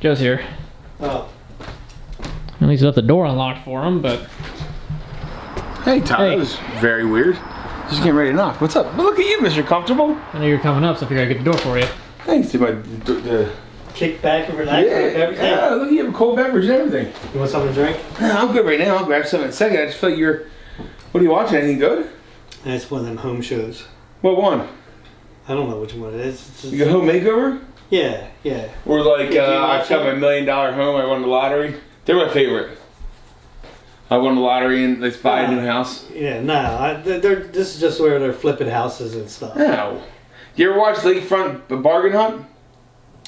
Joe's here. Oh. At least left the door unlocked for him, but... Hey, Tom. Hey. That was very weird. Just getting ready to knock. What's up? Well, look at you, Mr. Comfortable. I know you're coming up, so I figured I'd get the door for you. Thanks to the Kick back and relax with everything. Yeah, look, you have a cold beverage and everything. You want something to drink? Nah, I'm good right now. I'll grab something in a second. I just feel like you're... What are you watching? Anything good? That's one of them home shows. What one? I don't know which one it is. It's You got Home Makeover? yeah. Or like, Did you I watch got it? my $1 million home, I won the lottery. They're my favorite. I won the lottery and let's buy a new house. Yeah, no. This is just where they're flipping houses and stuff. No. You ever watch Lakefront Bargain Hunt?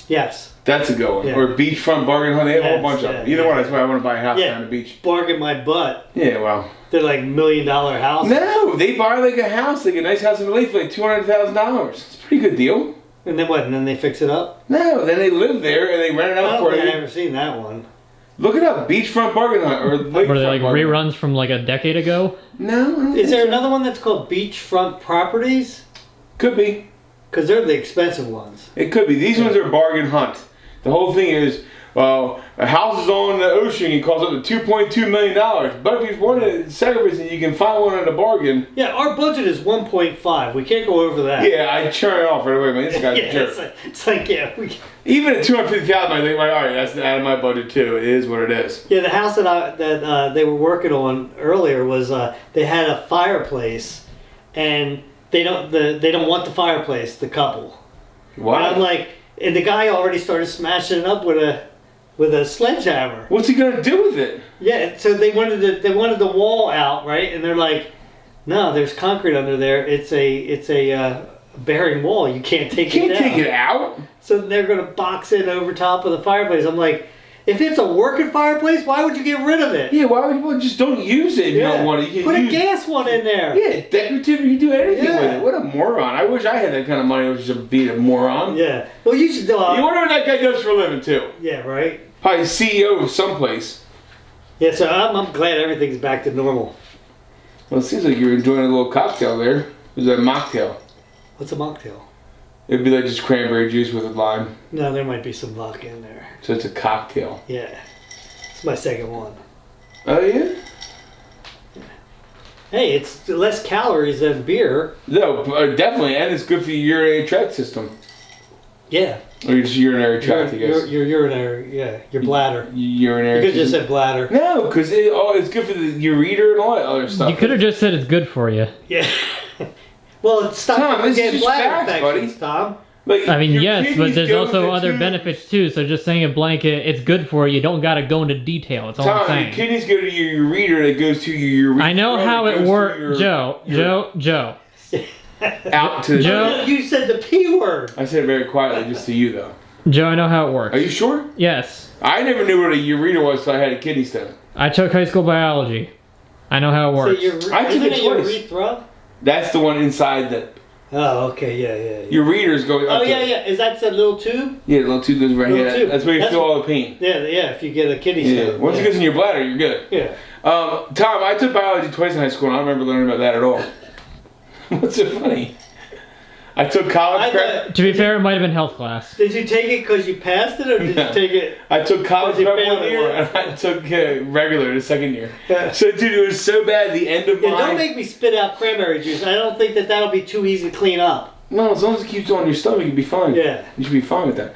Yes. That's a good one. Yeah. Or Beachfront Bargain Hunt. They have a whole Yes, bunch of yeah, them. Either yeah. one, that's why I want to buy a house Yeah. down the beach. Bargain my butt. Yeah, well. They're like $1 million houses. No, they buy like a house, like a nice house in the lake for like $200,000. It's a pretty good deal. And then what? And then they fix it up? No, then they live there and they rent it I out don't for think I you. ever seen that one. Look it up, Beachfront Bargain Hunt or Lakefront Were they like Bargain Hunt. reruns from like a decade ago? No, I don't Is think there so. another one that's called Beachfront Properties? Could be. Because they're the expensive ones. It could be. These ones are bargain hunt. The whole thing is, a house is on the ocean. He calls up to $2.2 million. But if you want to sacrifice it, you can find one at a bargain. Yeah, our budget is 1.5. We can't go over that. Yeah, I churn it off right away. Man, this guy's a jerk. It's like yeah. Even at $250,000, I think, like, all right, that's out of my budget too. It is what it is. Yeah, the house that they were working on earlier was they had a fireplace, and they don't want the fireplace. The couple. Why? And I'm like, and the guy already started smashing it up with a sledgehammer. What's he gonna do with it? Yeah, so they wanted the wall out, right? And they're like, no, there's concrete under there. It's a bearing wall. You can't take You it can't down. take it out. So they're gonna box it over top of the fireplace. I'm like, if it's a working fireplace, why would you get rid of it? Yeah, why would people just don't use it if you don't want it? You Put can a use gas one in there. Yeah, decorative. You do anything Yeah. with it. What a moron! I wish I had that kind of money. I was just be a moron. Yeah. Well, you should. You wonder what that guy does for a living too. Yeah. Right. Probably CEO of someplace. Yeah. So I'm glad everything's back to normal. Well, it seems like you're enjoying a little cocktail there. It was a mocktail. What's a mocktail? It'd be like just cranberry juice with a lime. No, there might be some vodka in there. So it's a cocktail. Yeah. It's my second one. Oh yeah? Hey, it's less calories than beer. No, definitely, and it's good for your urinary tract system. Yeah. Or your just urinary tract, I guess. Your urinary, yeah, your bladder. Urinary. You could just system. say bladder. No, because it's good for the ureter and all that other stuff. You could have just said it's good for you. Yeah. Well, it stops Tom, you from this is getting just bladder facts, infections, buddy. Tom. Like, I mean, your yes, but kidneys there's go also to other two- benefits too. So just saying a blanket, it's good for you. You don't got to go into detail. That's all I'm Tom, your saying. kidneys go to your ureter, it goes to your urethra. I know how it goes to works, your- Joe. Out to Joe? You said the P word. I said it very quietly, just to you though. Joe, I know how it works. Are you sure? Yes. I never knew what a ureter was until I had a kidney stone. I took high school biology. I know how it works. So your, I took isn't it it your twice. urethra? That's the one inside that Oh, okay, yeah. your readers go up Oh, to. yeah. Is that the little tube? Yeah, the little tube goes right Little here. tube. That's where you That's feel all the pain. Yeah. If you get a kidney Yeah. stone. Once yeah. it gets in your bladder, you're good. Yeah. Tom, I took biology twice in high school, and I don't remember learning about that at all. What's so funny? I took college prep. To be fair, it might have been health class. Did you take it because you passed it, or did No. you take it? I took college Because you prep failed one it year, once. and I took regular the second year. Yeah. So, dude, it was so bad. The end of Yeah, my don't make me spit out cranberry juice. I don't think that'll be too easy to clean up. no, as long as it keeps on your stomach, you'll be fine. Yeah. You should be fine with that.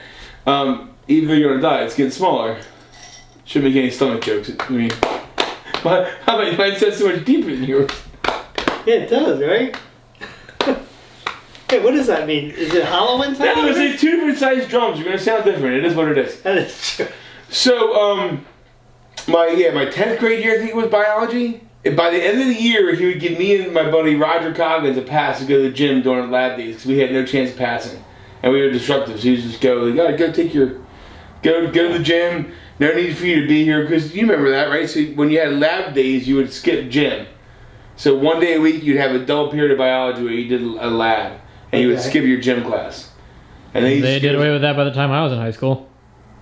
Even though you're on a diet, it's getting smaller. Shouldn't make any stomach jokes. I mean, how about mine sounds so much deeper than yours? Yeah, it does, right? Hey, what does that mean? Is it Halloween time? No, it's like two different sized drums. You're gonna sound different. It is what it is. That is true. So, my 10th grade year, I think it was biology. And by the end of the year, he would give me and my buddy Roger Coggins a pass to go to the gym during lab days because we had no chance of passing, and we were disruptive. So he would just go, "You gotta go take your, go to the gym. No need for you to be here," because you remember that, right? So when you had lab days, you would skip gym. So one day a week, you'd have a double period of biology where you did a lab, and you would Okay. skip your gym class. And then They did away with that by the time I was in high school.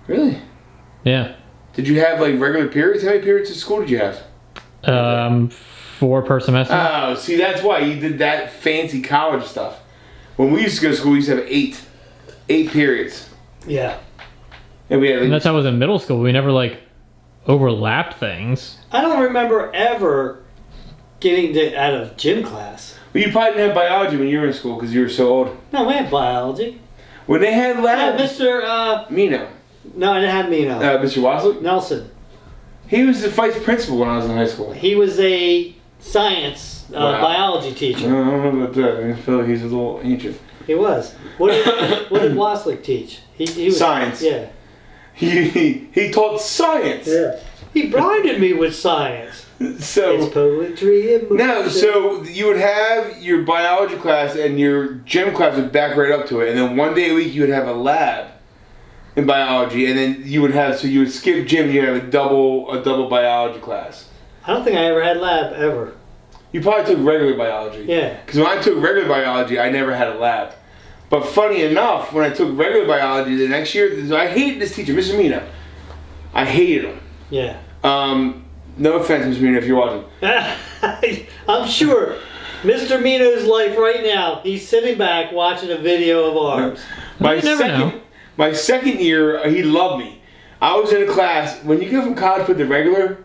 Really? Yeah. Did you have like regular periods? How many periods of school did you have? 4 per semester. Oh, see, that's why you did that fancy college stuff. When we used to go to school, we used to have 8 periods. Yeah. And we had And like, that's how it was in middle school. We never like overlapped things. I don't remember ever getting out of gym class. well, you probably didn't have biology when you were in school because you were so old. No, we had biology. When they had Yeah, lab, Mr. Mino, No, I didn't have Mino. Mr. Waslick, Nelson. he was the vice principal when I was in high school. He was a science Wow. biology I teacher. don't know about that. I feel like he's a little ancient. He was. What did Waslick teach? He was, Science. Yeah. He taught science. Yeah. He blinded me with science. So It's poetry and no, so you would have your biology class and your gym class would back right up to it, and then one day a week you would have a lab in biology, and then you would skip gym and you would have a double biology class. I don't think I ever had lab ever. You probably took regular biology. Yeah. Because when I took regular biology, I never had a lab. But funny enough, when I took regular biology the next year, I hated this teacher, Mr. Mina. I hated him. Yeah. No offense, Mr. Mina, if you're watching. I'm sure Mr. Mino's life right now, he's sitting back watching a video of ours. My second year, he loved me. I was in a class, when you go from college to the regular,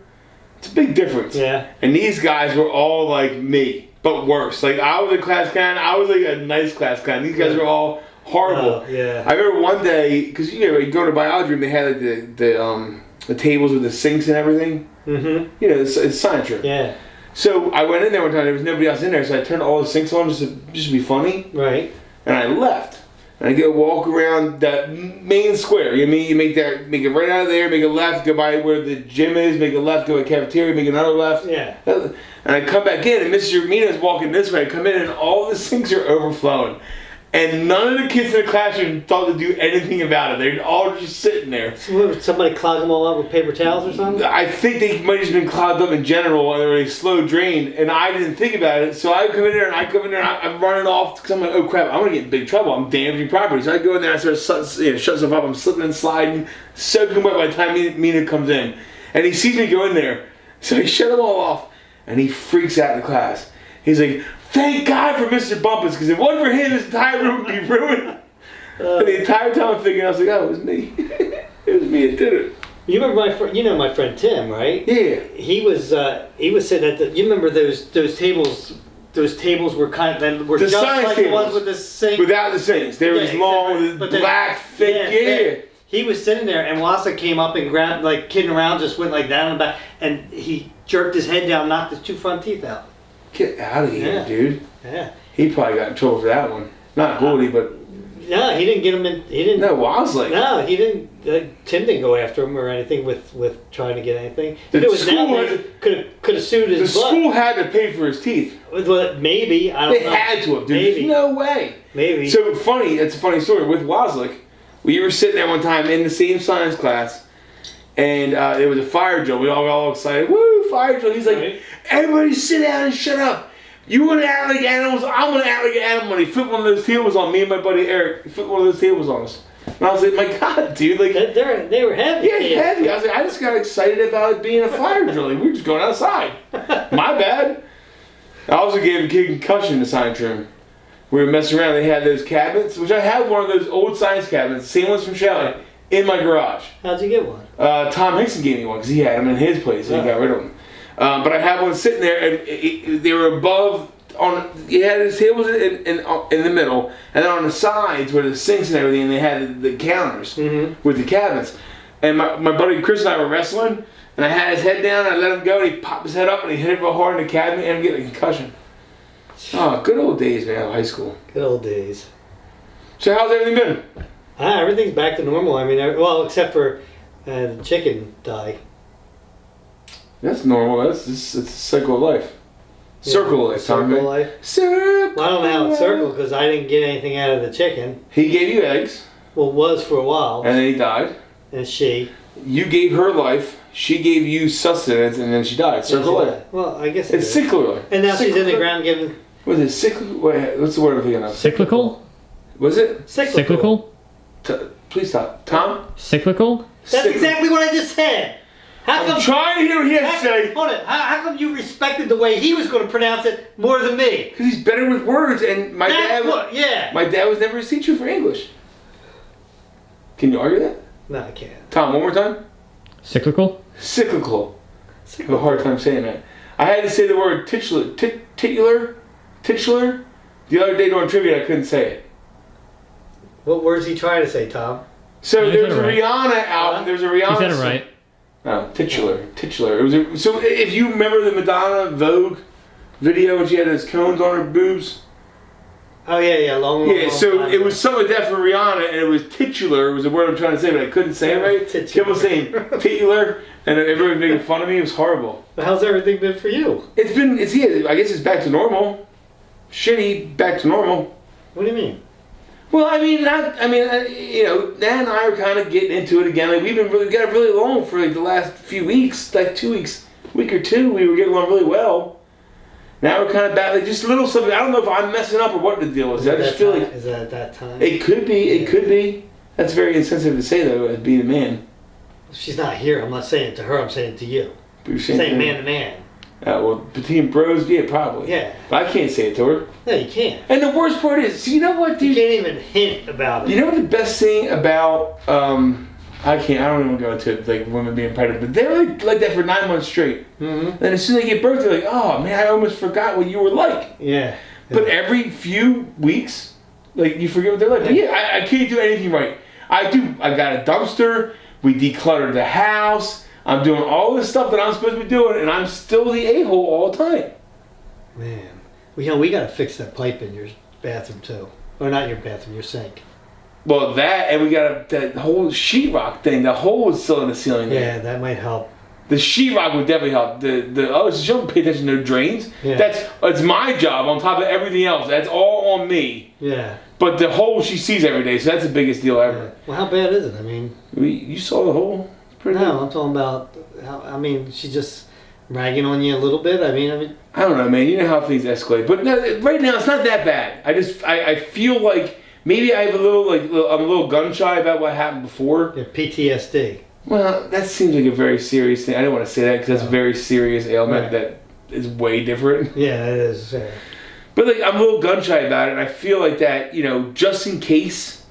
it's a big difference. Yeah. And these guys were all like me, but worse. Like, I was a class clown, I was like a nice class clown. These guys were all horrible. Oh, yeah. I remember one day, because you go to biology room, they had like the tables with the sinks and everything. Mm-hmm. It's science room. Yeah. So I went in there one time, there was nobody else in there, so I turned all the sinks on just to be funny. Right. And I left. And I go walk around that main square. You make it right out of there, make a left, go by where the gym is, make a left, go to the cafeteria, make another left. Yeah. And I come back in, and Mr. Mina's walking this way. I come in, and all the sinks are overflowing. And none of the kids in the classroom thought to do anything about it. They're all just sitting there. So what, somebody clogged them all up with paper towels or something? I think they might have just been clogged up in general, and they were a slow drain, and I didn't think about it. So I come in there, and I'm running off because I'm like, oh crap, I'm gonna get in big trouble. I'm damaging property. So I go in there, and I start shut stuff up. I'm slipping and sliding, soaking wet by the time Mina comes in, and he sees me go in there. So he shut them all off, and he freaks out in the class. He's like, thank God for Mr. Bumpus, because if it wasn't for him, this entire room would be ruined. And the entire time I'm thinking, I was like, oh, it was me. It was me that did it. You remember my friend Tim, right? Yeah. He was sitting at the. You remember those tables? Those tables were The just science like tables. the ones with the sink. Without the sinks. They were just long, but black, thick, yeah. He was sitting there, and Wassa came up and grabbed, like kidding around, just went like down and back, and he jerked his head down, knocked his 2 front teeth out. Get out of here, Yeah. dude. Yeah. He probably got in trouble for that one. Not Goldie, but... No, he didn't get him in. He didn't. No, Wasley. No, he didn't. Tim didn't go after him or anything with trying to get anything. The If it was school now, could have sued his The butt. school had to pay for his teeth. Well, maybe, I don't They know. had to have, dude. Maybe. There's no way. Maybe. So funny, it's a funny story. With Waslick, we were sitting there one time in the same science class, and there was a fire drill. We all got all excited. Woo, fire drill. He's like, Right. everybody sit down and shut up. You want to act like animals? I'm going to act like an animal. And he flipped one of those tables on me and my buddy Eric. He flipped one of those tables on us. And I was like, my God, dude. Like, they were heavy. yeah, heavy. I was like, I just got excited about it being a fire drill. Like, we were just going outside. My bad. I also gave a kid a concussion in the science room. We were messing around. They had those cabinets, which I have one of those old science cabinets, same ones from Shelley, in my garage. How'd you get one? Tom Hickson gave me one because he had them in his place, and he got rid of them. But I had one sitting there, and they were above. He had his tables in the middle, and then on the sides were the sinks and everything, and they had the counters with the cabinets. And my buddy Chris and I were wrestling, and I had his head down, and I let him go, and he popped his head up, and he hit it real hard in the cabinet, and getting a concussion. Oh, good old days, man, of high school. Good old days. So how's everything been? Everything's back to normal. I mean, well, except for the chicken died. That's normal. It's a cycle of life. Circle of life, Tom. Circle life. Circle. Well, I don't know how it's circled because I didn't get anything out of the chicken. He gave you eggs, Well, it was for a while. and then he died. And she. You gave her life. She gave you sustenance, and then she died. Circle of life. Well, I guess It's cyclical. And now she's in the ground giving. Was it cyclical? Wait, what's the word I'm thinking of? Cyclical? Was it? Cyclical? Please stop. Tom? Cyclical? That's exactly what I just said. How come? I'm trying to hear what he has to say. Hold it. How come you respected the way he was going to pronounce it more than me? Because he's better with words, and That's what. Yeah. my dad was never his teacher for English. Can you argue that? No, I can't. Tom, one more time. Cyclical? Cyclical. I have a hard time saying that. I had to say the word titular. The other day during trivia, I couldn't say it. What words he trying to say, Tom? So You there's said a it right. Rihanna album. There's a Rihanna. You said it song- right. Oh, titular. It was so if you remember the Madonna Vogue video when she had those cones on her boobs. Oh yeah, long. Yeah, long so time it ago. was something like that for Rihanna, and it was titular. It was the word I'm trying to say, but I couldn't say it right. Titular. Kept on saying titular, and everyone was making fun of me. It was horrible. But how's everything been for you? I guess it's back to normal. Shitty, back to normal. What do you mean? Well, Nan and I are kind of getting into it again. Like we've got really long for like the last few weeks, like 2 weeks, week or two. We were getting along really well. Now we're kind of back, like just a little something. I don't know if I'm messing up or what the deal is. I just feel like is that at that time? it could be. It could be. That's very insensitive to say though, as being a man. She's not here. I'm not saying it to her. I'm saying it to you. But you're Saying man to man. Well, between bros, yeah, probably. Yeah. But I can't say it to her. No, you can't. And the worst part is, so you know what, You dude? can't even hint about it. You know what the best thing about I don't even go into like women being pregnant, but they're like that for 9 months straight. Mm-hmm. Then as soon as they give birth, they're like, oh man, I almost forgot what you were like. Yeah. But every few weeks, like you forget what they're like. But yeah, I can't do anything right. I got a dumpster. We decluttered the house. I'm doing all this stuff that I'm supposed to be doing, and I'm still the a-hole all the time. Man. Well, we got to fix that pipe in your bathroom too. Or not your bathroom, your sink. Well, that, and we got that whole sheetrock thing. The hole is still in the ceiling there. Yeah, that might help. The sheetrock would definitely help. So she don't pay attention to drains. Yeah. That's my job on top of everything else. That's all on me. Yeah. But the hole she sees every day, so that's the biggest deal ever. Yeah. Well, how bad is it? I mean, You saw the hole? It's pretty no, I'm talking about she's just ragging on you a little bit. I mean. I don't know, man. You know how things escalate. But no, right now it's not that bad. I feel like maybe I have I'm a little gun shy about what happened before. Yeah, PTSD. Well, that seems like a very serious thing. I don't want to say that because that's a very serious ailment Right. that is way different. Yeah, it is. But like, I'm a little gun shy about it, and I feel like that, just in case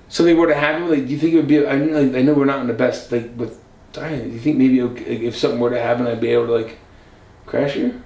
something were to happen, like, do you think it would be? I know we're not in the best, like, with Diane. Do you think maybe if something were to happen, I'd be able to like crash here?